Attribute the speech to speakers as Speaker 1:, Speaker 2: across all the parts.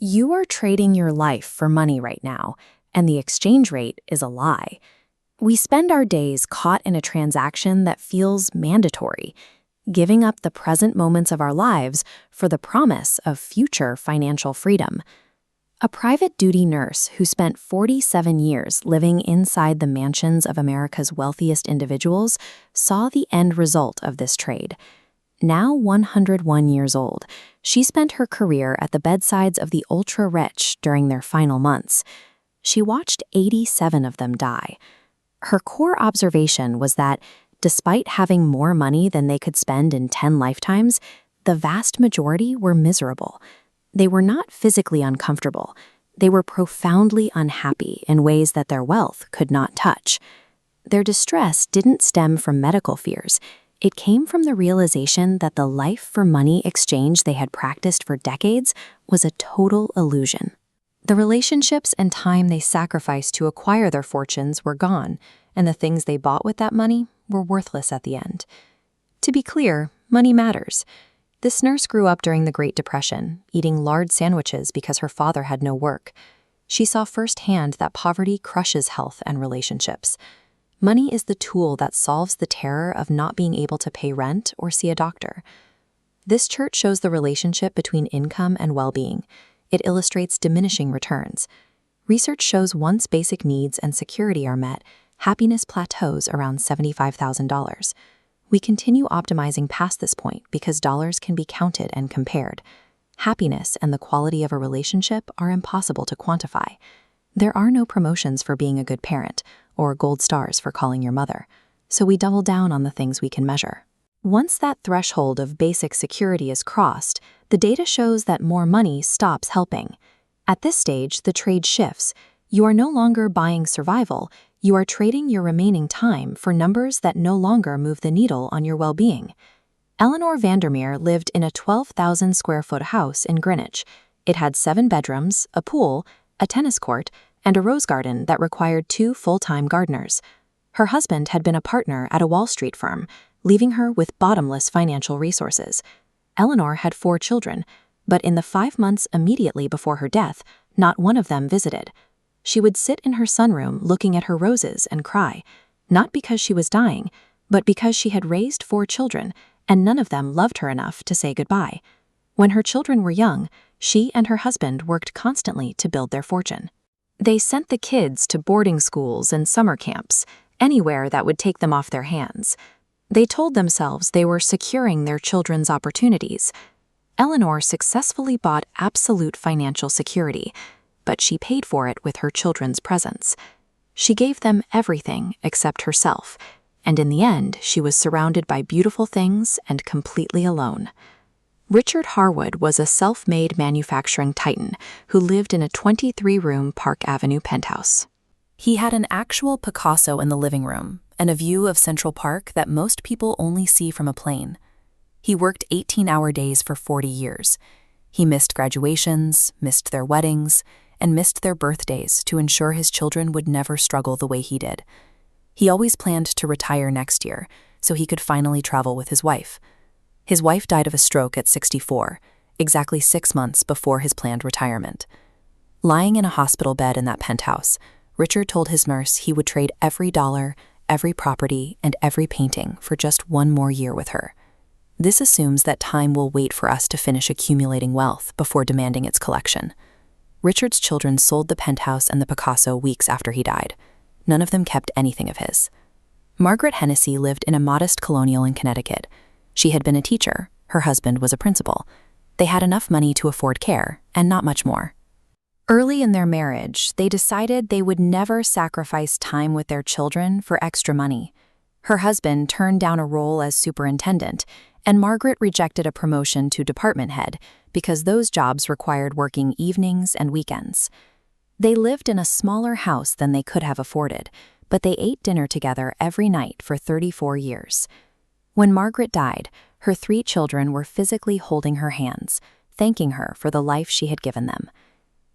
Speaker 1: You are trading your life for money right now, and the exchange rate is a lie. We spend our days caught in a transaction that feels mandatory, giving up the present moments of our lives for the promise of future financial freedom. A private duty nurse who spent 47 years living inside the mansions of America's wealthiest individuals saw the end result of this trade. Now 101 years old, she spent her career at the bedsides of the ultra-rich during their final months. She watched 87 of them die. Her core observation was that, despite having more money than they could spend in 10 lifetimes, the vast majority were miserable. They were not physically uncomfortable. They were profoundly unhappy in ways that their wealth could not touch. Their distress didn't stem from medical fears. It came from the realization that the life-for-money exchange they had practiced for decades was a total illusion. The relationships and time they sacrificed to acquire their fortunes were gone, and the things they bought with that money were worthless at the end. To be clear, money matters. This nurse grew up during the Great Depression, eating lard sandwiches because her father had no work. She saw firsthand that poverty crushes health and relationships. Money is the tool that solves the terror of not being able to pay rent or see a doctor. This chart shows the relationship between income and well-being. It illustrates diminishing returns. Research shows once basic needs and security are met, happiness plateaus around $75,000. We continue optimizing past this point because dollars can be counted and compared. Happiness and the quality of a relationship are impossible to quantify. There are no promotions for being a good parent or gold stars for calling your mother, so we double down on the things we can measure. Once that threshold of basic security is crossed, the data shows that more money stops helping. At this stage, the trade shifts. You are no longer buying survival, you are trading your remaining time for numbers that no longer move the needle on your well-being. Eleanor Vandermeer lived in a 12,000 square foot house in Greenwich. It had 7 bedrooms, a pool, a tennis court, and a rose garden that required 2 full-time gardeners. Her husband had been a partner at a Wall Street firm, leaving her with bottomless financial resources. Eleanor had 4 children, but in the 5 months immediately before her death, not one of them visited. She would sit in her sunroom looking at her roses and cry, not because she was dying, but because she had raised 4 children, and none of them loved her enough to say goodbye. When her children were young, she and her husband worked constantly to build their fortune. They sent the kids to boarding schools and summer camps, anywhere that would take them off their hands. They told themselves they were securing their children's opportunities. Eleanor successfully bought absolute financial security, but she paid for it with her children's presence. She gave them everything except herself, and in the end, she was surrounded by beautiful things and completely alone. Richard Harwood was a self-made manufacturing titan who lived in a 23-room Park Avenue penthouse. He had an actual Picasso in the living room and a view of Central Park that most people only see from a plane. He worked 18-hour days for 40 years. He missed graduations, missed their weddings, and missed their birthdays to ensure his children would never struggle the way he did. He always planned to retire next year so he could finally travel with his wife. His wife died of a stroke at 64, exactly 6 months before his planned retirement. Lying in a hospital bed in that penthouse, Richard told his nurse he would trade every dollar, every property, and every painting for just 1 more year with her. This assumes that time will wait for us to finish accumulating wealth before demanding its collection. Richard's children sold the penthouse and the Picasso weeks after he died. None of them kept anything of his. Margaret Hennessy lived in a modest colonial in Connecticut. She had been a teacher, her husband was a principal. They had enough money to afford care, and not much more. Early in their marriage, they decided they would never sacrifice time with their children for extra money. Her husband turned down a role as superintendent, and Margaret rejected a promotion to department head because those jobs required working evenings and weekends. They lived in a smaller house than they could have afforded, but they ate dinner together every night for 34 years. When Margaret died, her 3 children were physically holding her hands, thanking her for the life she had given them.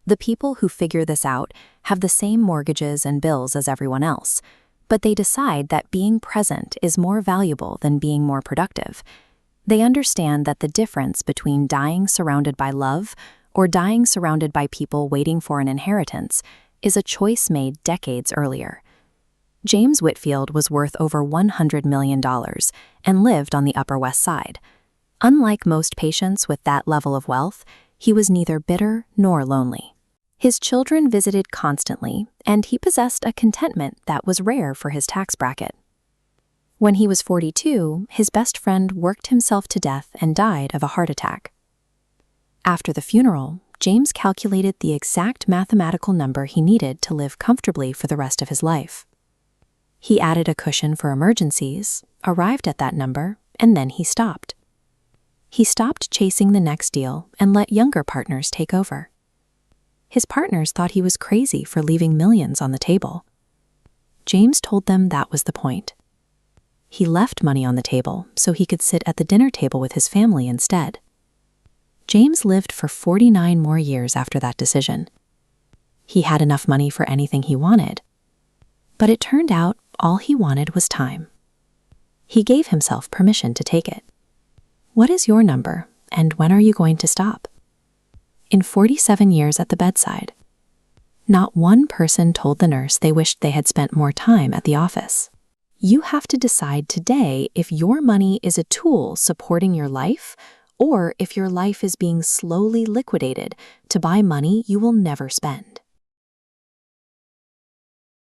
Speaker 1: The people who figure this out have the same mortgages and bills as everyone else, but they decide that being present is more valuable than being more productive. They understand that the difference between dying surrounded by love or dying surrounded by people waiting for an inheritance is a choice made decades earlier. James Whitfield was worth over $100 million and lived on the Upper West Side. Unlike most patients with that level of wealth, he was neither bitter nor lonely. His children visited constantly, and he possessed a contentment that was rare for his tax bracket. When he was 42, his best friend worked himself to death and died of a heart attack. After the funeral, James calculated the exact mathematical number he needed to live comfortably for the rest of his life. He added a cushion for emergencies, arrived at that number, and then he stopped. He stopped chasing the next deal and let younger partners take over. His partners thought he was crazy for leaving millions on the table. James told them that was the point. He left money on the table so he could sit at the dinner table with his family instead. James lived for 49 more years after that decision. He had enough money for anything he wanted, but it turned out all he wanted was time. He gave himself permission to take it. What is your number, and when are you going to stop? In 47 years at the bedside, not one person told the nurse they wished they had spent more time at the office. You have to decide today if your money is a tool supporting your life or if your life is being slowly liquidated to buy money you will never spend.